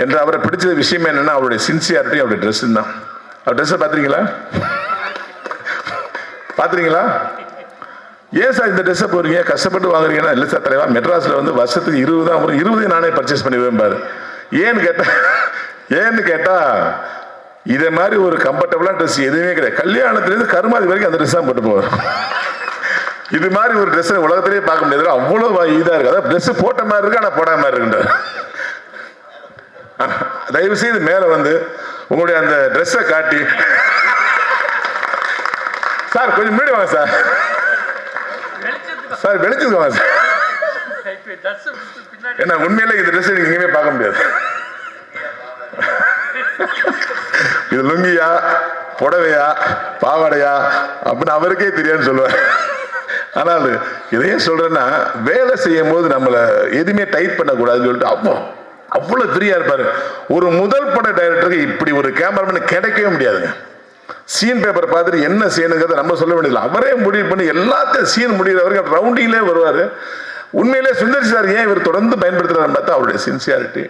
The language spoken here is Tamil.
என்று அவரை பிடிச்ச விஷயம் என்னன்னா அவருடைய சின்சியாரிட்டி, அவருடைய ட்ரெஸ் தான். அவர் ட்ரெஸ்ஸை பார்த்துறீங்களா? பார்த்துறீங்களா? ஏன் சார் இந்த ட்ரெஸ்ஸை போறீங்க, கஷ்டப்பட்டு வாங்குறீங்கன்னா? இல்லை சார் தலைவா, மெட்ராஸில் வந்து வருஷத்துக்கு 20 தான் வரும், 20 நானே பர்ச்சேஸ் பண்ணிடுவேன் பாரு. ஏன்னு கேட்டா இதே மாதிரி ஒரு கம்ஃபர்டபுளான ட்ரெஸ் எதுவுமே கிடையாது. கல்யாணத்துலேருந்து கருமாதி வரைக்கும் அந்த ட்ரெஸ் தான் போட்டு போவார். இது மாதிரி ஒரு ட்ரெஸ் உலகத்திலேயே பார்க்க முடியாது. அவ்வளோ இதா இருக்கு. அதாவது ட்ரெஸ் போட்ட மாதிரி இருக்கு, ஆனால் போடாத மாதிரி இருக்குன்றார். தயவு செய்து மேல வந்து உங்களுடைய அந்த ட்ரெஸ்ஸை காட்டி, சார் கொஞ்சம் முன்னாடி வாங்க சார், சார் வெளிச்சத்துக்கு வாங்க சார். ஏன்னா உண்மையிலே இந்த ட்ரெஸ் எங்கேயுமே பார்க்க முடியாது. இது லுங்கியா, புடவையா, பாவாடையா அப்படின்னு அவருக்கே தெரியாதுன்னு சொல்லுவார். ஆனால் இதையே சொல்றேன்னா, வேலை செய்யும் போது நம்மளை எதுவுமே டைட் பண்ணக்கூடாதுன்னு சொல்லிட்டு அவ்வளவு ஃப்ரீயா இருப்பாரு. ஒரு முதல் பட டைரக்டருக்கு இப்படி ஒரு கேமராமேன் கிடைக்கவே முடியாதுங்க. சீன் பேப்பர் பார்த்துட்டு என்ன செய்யணுங்கிறத நம்ம சொல்ல வேண்டியதில்லை, அவரே முடிவு பண்ணி எல்லாத்தையும் சீன் முடிகிற வரைக்கும் ரவுண்டிங்லேயே வருவார். உண்மையிலே சுந்தர் சார் ஏன் இவர் தொடர்ந்து பயன்படுத்துறாருன்னு பார்த்தா அவருடைய சின்சியாரிட்டி,